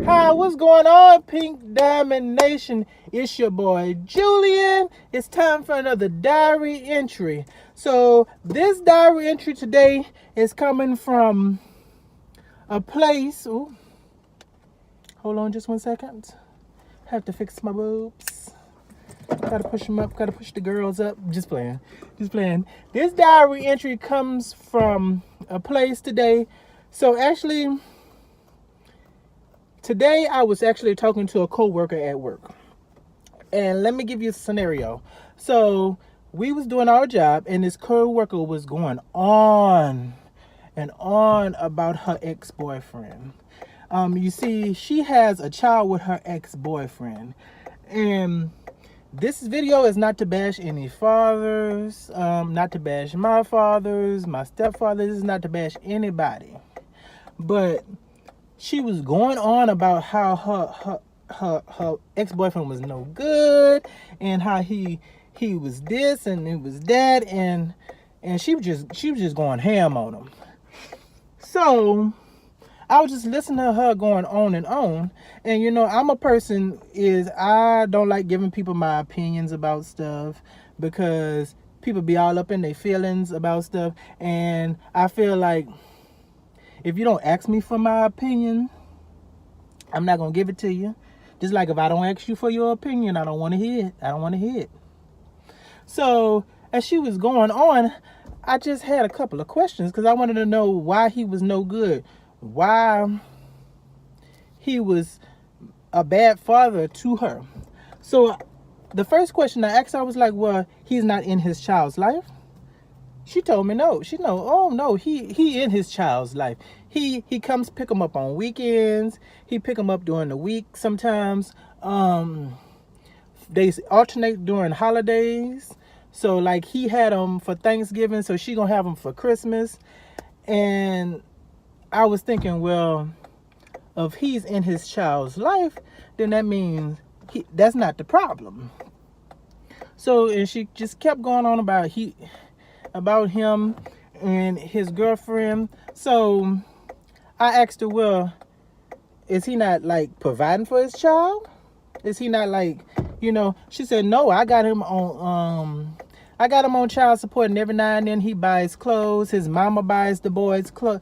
Hi, what's going on, Pink Diamond Nation? It's your boy Julian. It's time for another diary entry. So this diary entry today is coming from a place. Ooh, hold on just 1 second. Have to fix my boobs. Gotta push them up, gotta push the girls up. Just playing. This diary entry comes from a place today. So actually, today I was actually talking to a coworker at work. And let me give you a scenario. So we was doing our job and this coworker was going on and on about her ex-boyfriend. You see, she has a child with her ex-boyfriend. And this video is not to bash any fathers, not to bash my fathers, my stepfather. This is not to bash anybody. But she was going on about how her ex-boyfriend was no good and how he was this and it was that, and she was just going ham on him. So I was just listening to her going on, and you know, I'm a person I don't like giving people my opinions about stuff because people be all up in their feelings about stuff, and I feel like if you don't ask me for my opinion, I'm not gonna give it to you. Just like if I don't ask you for your opinion, I don't want to hear it. So as she was going on, I just had a couple of questions because I wanted to know why he was no good, why he was a bad father to her. So the first question I asked her, I was like, well, he's not in his child's life. She told me no. Oh no, he in his child's life. He comes pick him up on weekends. He pick him up during the week sometimes. They alternate during holidays. So like he had him for Thanksgiving, so she gonna have him for Christmas. And I was thinking, well, if he's in his child's life, then that means that's not the problem. So, and she just kept going on about him and his girlfriend. So I asked her, well, is he not like providing for his child? Is he not like, you know? She said, no, I got him on child support, and every now and then he buys clothes. His mama buys the boys clothes,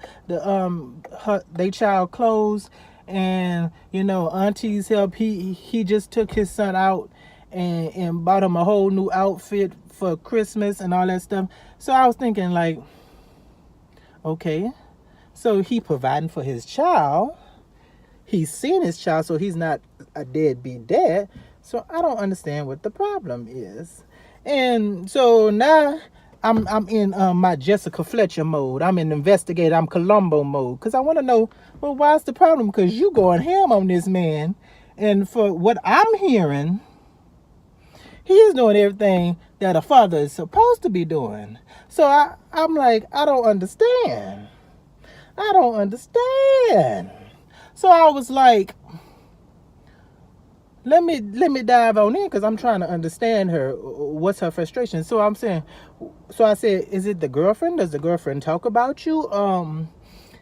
they child clothes, and you know, aunties help. He just took his son out and bought him a whole new outfit for Christmas and all that stuff. So I was thinking like, okay, so he providing for his child. He's seeing his child, so he's not a deadbeat dad. So I don't understand what the problem is. And so now I'm in my Jessica Fletcher mode. I'm in investigator. I'm Columbo mode because I want to know, well, why's the problem? Because you going ham on this man, and for what I'm hearing, he's doing everything that a father is supposed to be doing. So I'm like, I don't understand. So I was like, let me dive on in because I'm trying to understand her. What's her frustration? So I said, is it the girlfriend? Does the girlfriend talk about you?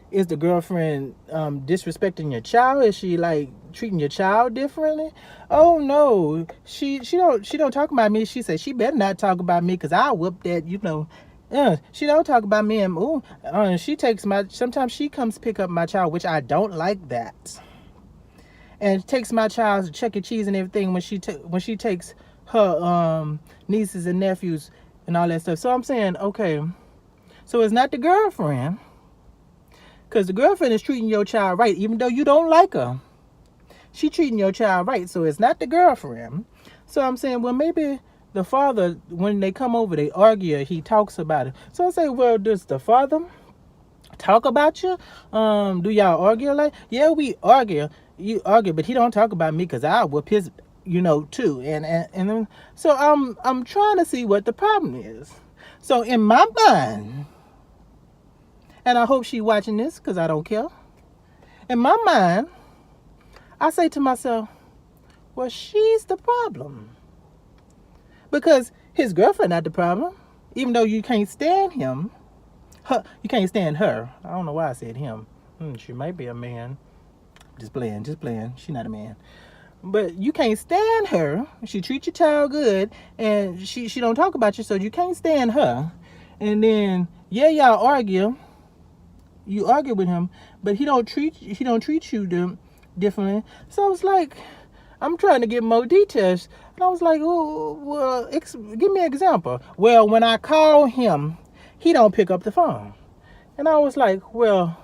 Is the girlfriend disrespecting your child? Is she like treating your child differently? Oh no, she don't talk about me. She said she better not talk about me because I'll whoop that, you know. She don't talk about me, and she takes sometimes she comes pick up my child, which I don't like that. And takes my child to Chuck E. Cheese and everything when she takes her nieces and nephews and all that stuff. So I'm saying, okay, so it's not the girlfriend, because the girlfriend is treating your child right, even though you don't like her. She treating your child right, so it's not the girlfriend. So I'm saying, well, maybe the father, when they come over, they argue. He talks about it. So I say, well, does the father talk about you? Do y'all argue? Like, yeah, we argue. You argue, but he don't talk about me because I whoop his, you know, too. And then, so I'm trying to see what the problem is. So in my mind, and I hope she watching this because I don't care. In my mind, I say to myself, well, she's the problem. Because his girlfriend not the problem. Even though you can't stand him, Her, you can't stand her. I don't know why I said him. She might be a man. Just playing, just playing. She not a man. But you can't stand her. She treats your child good, and she don't talk about you, so you can't stand her. And then y'all argue. You argue with him, but he don't treat you differently. So I was like, I'm trying to get more details, and I was like, oh, well, give me an example. Well, when I call him, he don't pick up the phone, and I was like, well,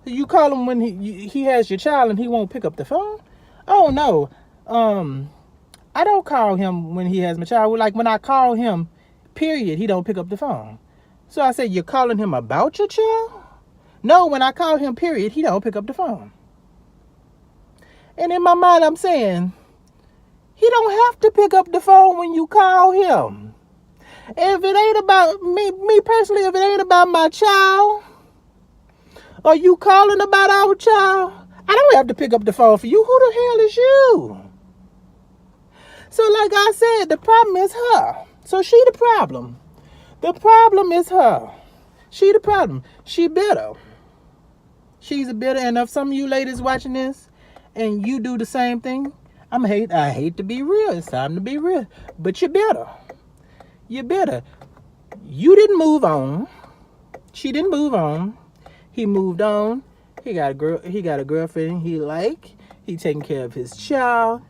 you call him when he has your child and he won't pick up the phone? Oh no, I don't call him when he has my child. Like when I call him, period, he don't pick up the phone. So I said, you're calling him about your child? No, when I call him, period, he don't pick up the phone. And in my mind, I'm saying, he don't have to pick up the phone when you call him. If it ain't about me personally, if it ain't about my child, or you calling about our child, I don't have to pick up the phone for you. Who the hell is you? So like I said, the problem is her. So she the problem. The problem is her. She the problem. She bitter. She's a bitter. And if some of you ladies watching this and you do the same thing, I hate to be real. It's time to be real. But you're bitter. You're bitter. You didn't move on. She didn't move on. He moved on. He got a girlfriend he like. He taking care of his child.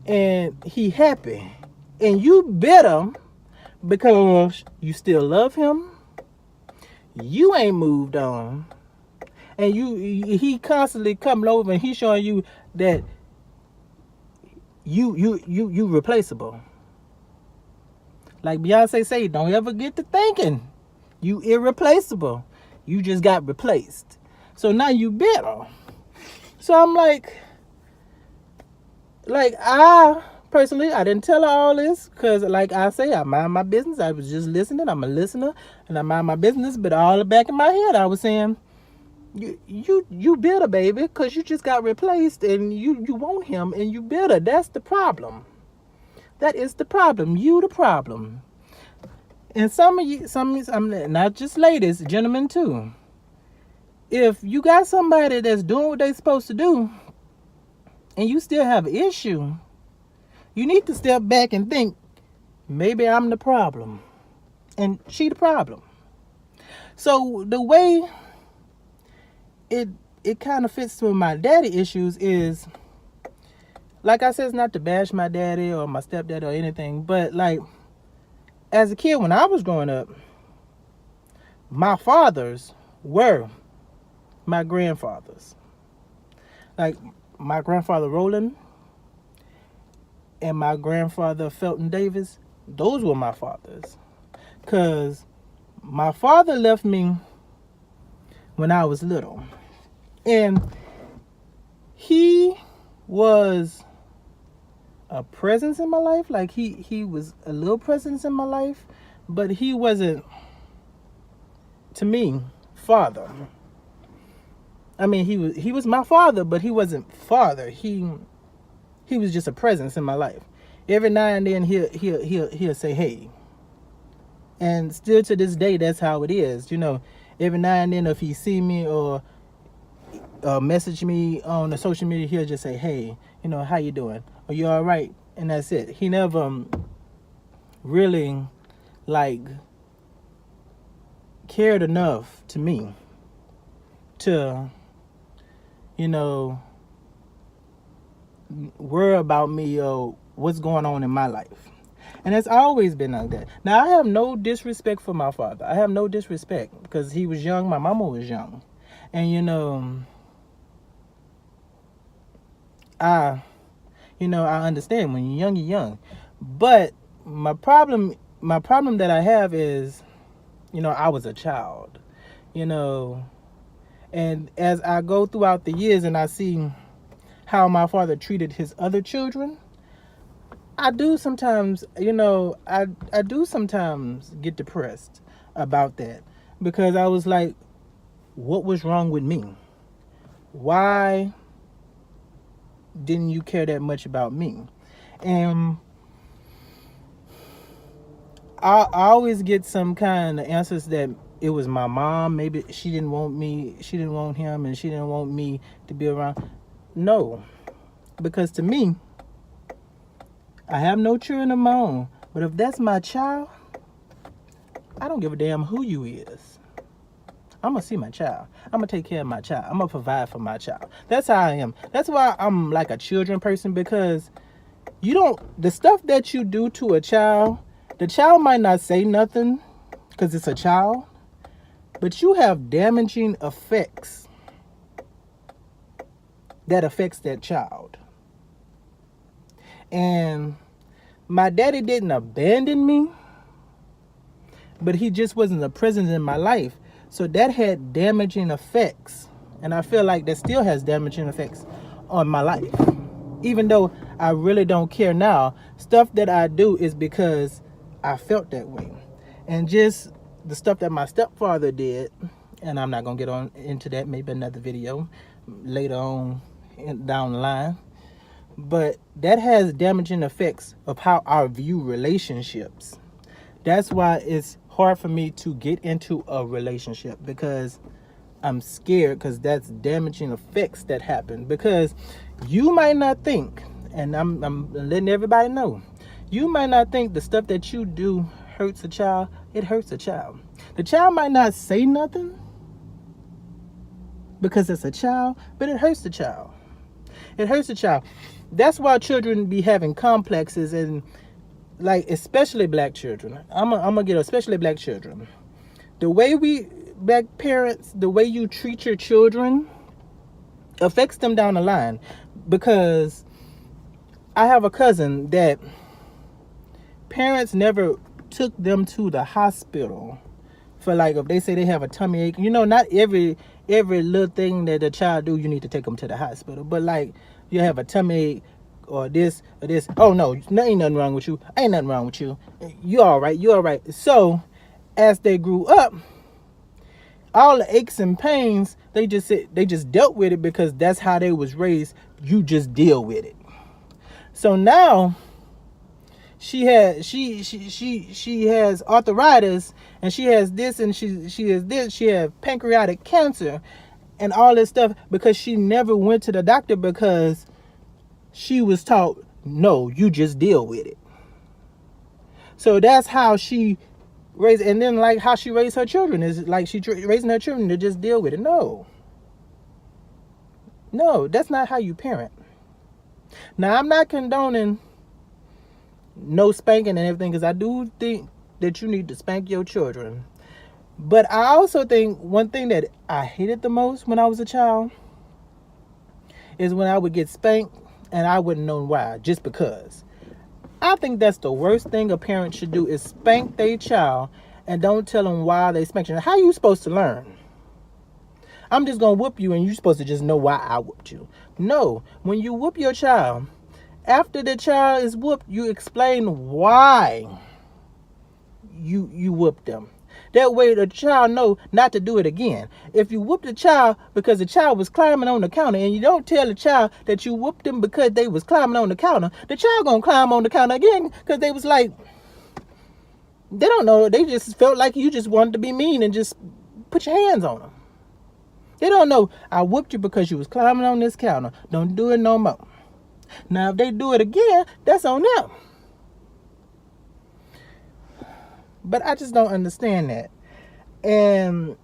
And he happy. And you bitter because you still love him. You ain't moved on. And he constantly coming over and he's showing you that you replaceable. Like Beyonce say, don't ever get to thinking you irreplaceable. You just got replaced. So now you bitter. So I'm like I personally, I didn't tell her all this because, like I say, I mind my business. I was just listening. I'm a listener, and I mind my business. But all the back in my head, I was saying, you bitter, baby, because you just got replaced, and you want him, and you bitter. That's the problem. That is the problem. You the problem. And some of you, I'm not just ladies, gentlemen too. If you got somebody that's doing what they supposed to do, and you still have an issue, you need to step back and think, maybe I'm the problem and she the problem. So the way it kind of fits with my daddy issues is, like I said, it's not to bash my daddy or my stepdaddy or anything, but like as a kid when I was growing up, my fathers were my grandfathers. Like my grandfather Roland and my grandfather Felton Davis, those were my fathers. Because my father left me when I was little. And he was a presence in my life. Like he was a little presence in my life. But he wasn't, to me, father. I mean, he was my father, but he wasn't father. He was just a presence in my life. Every now and then he'll say hey. And still to this day, that's how it is. You know, every now and then if he see me or message me on the social media, he'll just say, hey, you know, how you doing? Are you all right? And that's it. He never really like cared enough to me to, you know, worry about me or what's going on in my life. And it's always been like that. Now, I have no disrespect for my father. I have no disrespect because he was young. My mama was young. And, you know, I understand when you're young. But my problem that I have is, you know, I was a child, you know, and as I go throughout the years and I see how my father treated his other children, I do sometimes, you know, I do sometimes get depressed about that because I was like, what was wrong with me? Why didn't you care that much about me? And I always get some kind of answers that it was my mom. Maybe she didn't want me. She didn't want him, and she didn't want me to be around. No, because to me, I have no children of my own. But if that's my child, I don't give a damn who you is. I'm gonna see my child. I'm gonna take care of my child. I'm gonna provide for my child. That's how I am. That's why I'm like a children person, because you don't, the stuff that you do to a child, the child might not say nothing because it's a child, but you have damaging effects that affects that child. And my daddy didn't abandon me, but he just wasn't a presence in my life. So that had damaging effects. And I feel like that still has damaging effects on my life. Even though I really don't care now, stuff that I do is because I felt that way. And just the stuff that my stepfather did, and I'm not going to get on into that, maybe another video later on down the line. But that has damaging effects of how I view relationships. That's why it's hard for me to get into a relationship, because I'm scared, because that's damaging effects that happen. Because you might not think, and I'm letting everybody know, you might not think the stuff that you do hurts a child. It hurts a child. The child might not say nothing because it's a child, but it hurts the child. It hurts the child. That's why children be having complexes, and like especially black children. I'm gonna get especially black children. The way black parents, the way you treat your children affects them down the line. Because I have a cousin that parents never took them to the hospital for, like, if they say they have a tummy ache. You know, not every little thing that a child do, you need to take them to the hospital. But like, you have a tummy ache or this. Oh no, ain't nothing wrong with you. Ain't nothing wrong with you. You all right. You all right. So as they grew up, all the aches and pains, they just dealt with it, because that's how they was raised. You just deal with it. So now she has arthritis, and she has this, and she has this. She has pancreatic cancer and all this stuff, because she never went to the doctor, because she was taught, no, you just deal with it. So that's how she raised, and then like how she raised her children is like she raising her children to just deal with it. No, that's not how you parent. Now, I'm not condoning no spanking and everything, because I do think that you need to spank your children. But I also think one thing that I hated the most when I was a child is when I would get spanked and I wouldn't know why, just because. I think that's the worst thing a parent should do, is spank their child and don't tell them why they spank you. How are you supposed to learn? I'm just going to whoop you and you're supposed to just know why I whooped you. No, when you whoop your child, after the child is whooped, you explain why you whooped them. That way the child know not to do it again. If you whoop the child because the child was climbing on the counter, and you don't tell the child that you whooped them because they was climbing on the counter, the child gonna climb on the counter again, because they was like, they don't know, they just felt like you just wanted to be mean and just put your hands on them. They don't know, I whooped you because you was climbing on this counter. Don't do it no more. Now if they do it again, that's on them. But I just don't understand that. And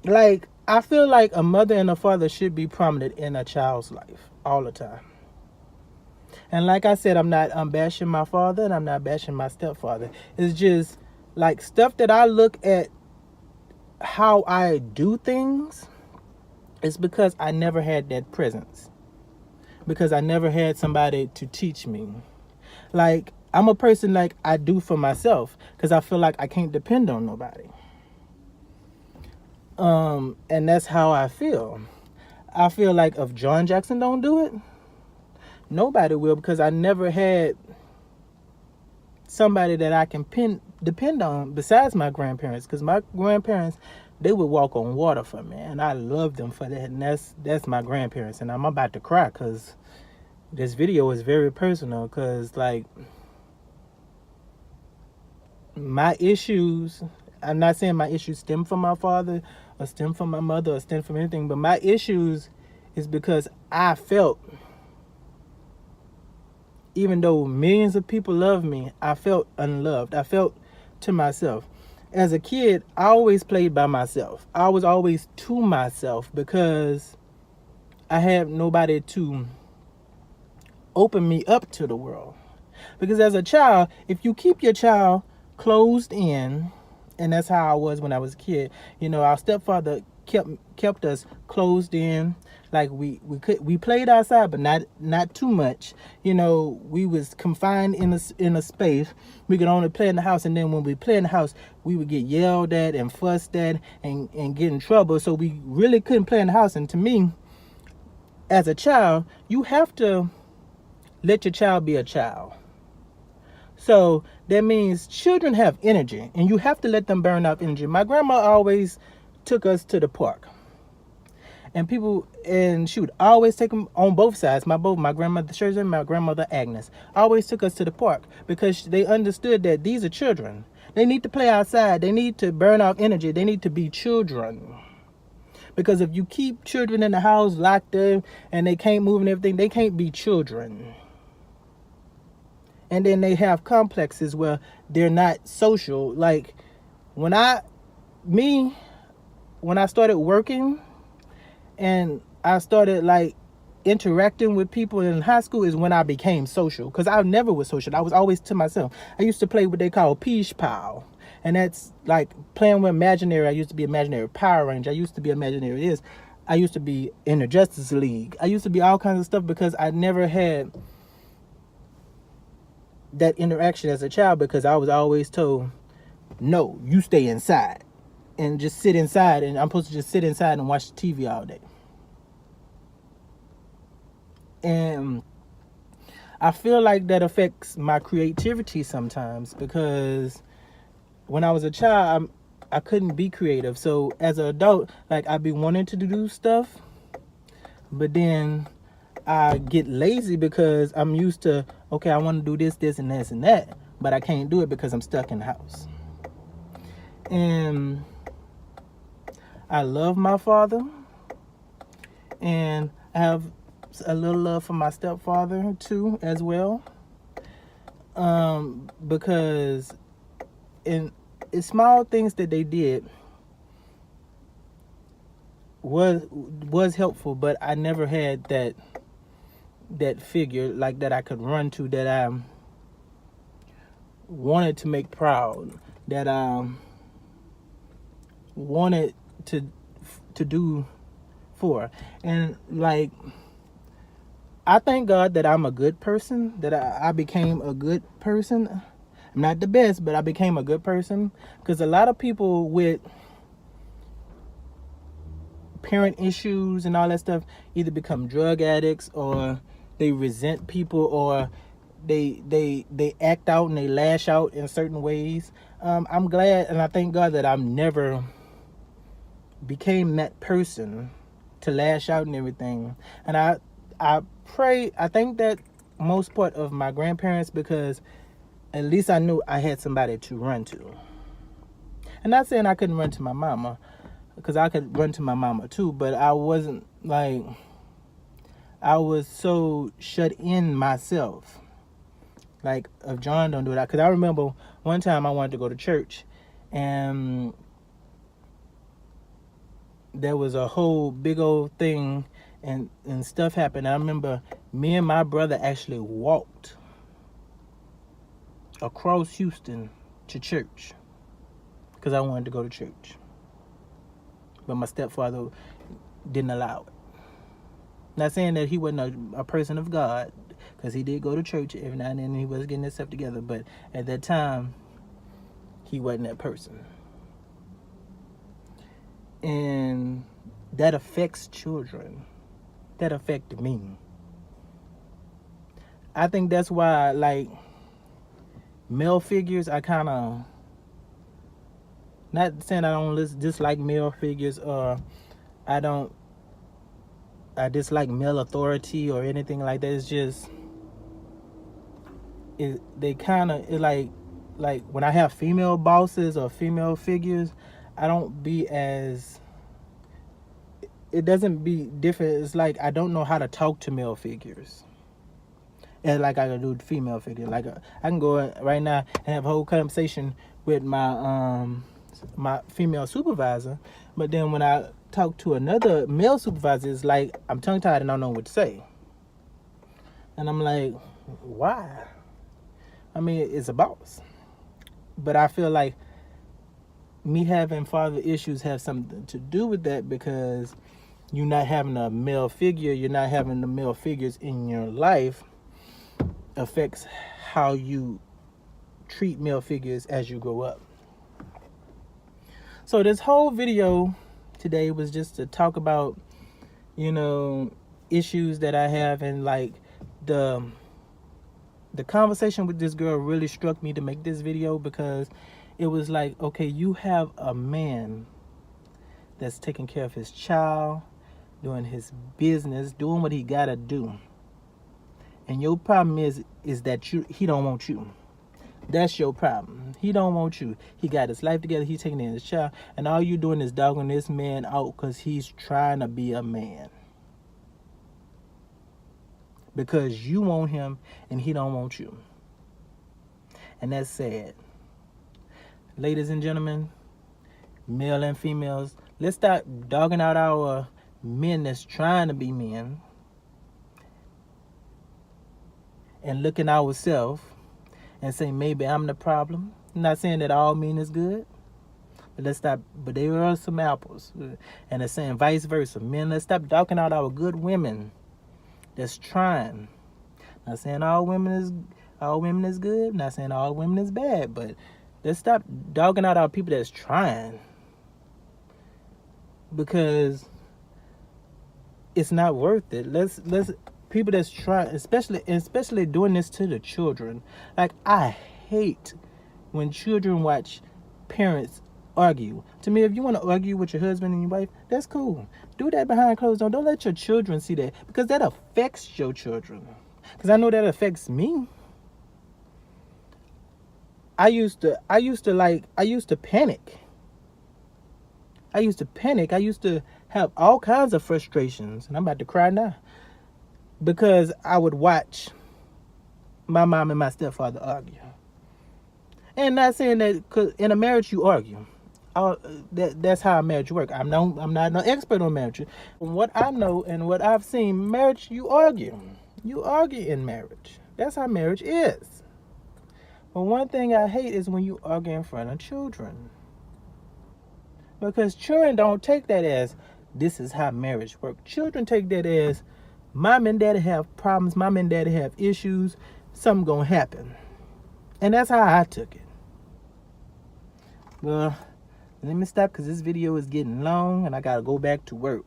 like, I feel like a mother and a father should be prominent in a child's life all the time. And like I said, I'm bashing my father, and I'm not bashing my stepfather. It's just like stuff that I look at how I do things is because I never had that presence. Because I never had somebody to teach me. Like, I'm a person, like, I do for myself because I feel like I can't depend on nobody. And that's how I feel. I feel like if John Jackson don't do it, nobody will, because I never had somebody that I can depend on besides my grandparents. Because my grandparents, they would walk on water for me, and I love them for that. And that's my grandparents. And I'm about to cry because this video is very personal, because like, my issues, I'm not saying my issues stem from my father or stem from my mother or stem from anything, but my issues is because I felt, even though millions of people love me, I felt unloved. I felt to myself. As a kid, I always played by myself. I was always to myself because I had nobody to open me up to the world. Because as a child, if you keep your child closed in, and that's how I was when I was a kid, our stepfather kept us closed in. Like we played outside, but not too much. We was confined in a space. We could only play in the house, and then when we play in the house, we would get yelled at and fussed at and get in trouble. So we really couldn't play in the house. And to me, as a child, you have to let your child be a child. So that means children have energy, and you have to let them burn out energy. My grandma always took us to the park, and she would always take them on both sides. My grandmother Shirley and my grandmother Agnes always took us to the park because they understood that these are children. They need to play outside. They need to burn out energy. They need to be children. Because if you keep children in the house locked up and they can't move and everything, they can't be children. And then they have complexes where they're not social. Like when I started working and I started like interacting with people in high school is when I became social. Because I never was social. I was always to myself. I used to play what they call Peach Pal. And that's like playing with imaginary. I used to be imaginary Power Ranger. I used to be imaginary this. I used to be in the Justice League. I used to be all kinds of stuff because I never had that interaction as a child, because I was always told, no, you stay inside and just sit inside, and I'm supposed to just sit inside and watch TV all day. And I feel like that affects my creativity sometimes, because when I was a child, I couldn't be creative. So as an adult, like I'd be wanting to do stuff, but then I get lazy because I'm used to, okay, I want to do this, and this, and that, but I can't do it because I'm stuck in the house. And I love my father, and I have a little love for my stepfather too, as well. Because in small things that they did was helpful, but I never had that figure like that I could run to, that I wanted to make proud, that I wanted to do for. And like, I thank God that I'm a good person, that I became a good person. I'm not the best, but I became a good person, because a lot of people with parent issues and all that stuff either become drug addicts, or they resent people, or they act out and they lash out in certain ways. I'm glad and I thank God that I'm never became that person to lash out and everything. And I think that most part of my grandparents, because at least I knew I had somebody to run to. And not saying I couldn't run to my mama, because I could run to my mama too, but I wasn't like, I was so shut in myself. Like, if John don't do that, because I remember one time I wanted to go to church, and there was a whole big old thing, and stuff happened. I remember me and my brother actually walked across Houston to church because I wanted to go to church, but my stepfather didn't allow it. Not saying that he wasn't a person of God, because he did go to church every now and then, and he was getting himself together, but at that time he wasn't that person. And that affects children. That affected me. I think that's why, like, male figures, I kind of, not saying I don't dislike male figures, or I dislike male authority or anything like that. It's just, they kind of, like, like when I have female bosses or female figures, I don't be as, it doesn't be different. It's like I don't know how to talk to male figures. And like I can do female figure. Like I can go right now and have a whole conversation with my female supervisor, but then when I talk to another male supervisor, it's like I'm tongue tied and I don't know what to say. And I'm like, why? I mean, it's a boss. But I feel like me having father issues have something to do with that, because you're not having a male figure, you're not having the male figures in your life affects how you treat male figures as you grow up. So this whole video today was just to talk about, issues that I have, and like the conversation with this girl really struck me to make this video, because it was like, okay, you have a man that's taking care of his child, doing his business, doing what he gotta do. And your problem is that he don't want you. That's your problem. He don't want you. He got his life together. He's taking in his child. And all you doing is dogging this man out because he's trying to be a man. Because you want him and he don't want you. And that's sad. Ladies and gentlemen, male and females, let's stop dogging out our men that's trying to be men and looking at ourselves and say, maybe I'm the problem. I'm not saying that all men is good, but let's stop. But there are some apples, and it's saying vice versa. Men, let's stop dogging out our good women that's trying. Not saying all women is good. Not saying all women is bad, but let's stop dogging out our people that's trying, because it's not worth it. Let's people that's trying, especially doing this to the children. Like, I hate when children watch parents argue. To me, if you want to argue with your husband and your wife, that's cool. Do that behind closed doors. Don't let your children see that, because that affects your children. Because I know that affects me. I used to panic. I used to panic. I used to have all kinds of frustrations, and I'm about to cry now, because I would watch my mom and my stepfather argue. And not saying that, because in a marriage you argue. That's how a marriage works. I'm not no expert on marriage. From what I know and what I've seen, marriage, you argue. You argue in marriage. That's how marriage is. But one thing I hate is when you argue in front of children. Because children don't take that as, this is how marriage works. Children take that as, mom and daddy have problems, mom and daddy have issues, something gonna happen. And that's how I took it. Well, let me stop, because this video is getting long and I gotta go back to work.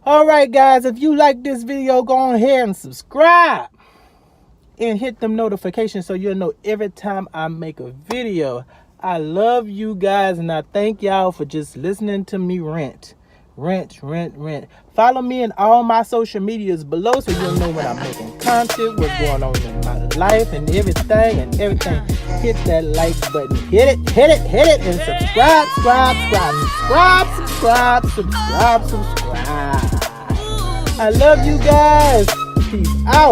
Alright guys, if you like this video, go ahead and subscribe and hit them notifications so you'll know every time I make a video. I love you guys, and I thank y'all for just listening to me rant. Follow me in all my social medias below so you'll know when I'm making content, what's going on in my life and everything. Hit that like button. Hit it, and subscribe. I love you guys. Peace out.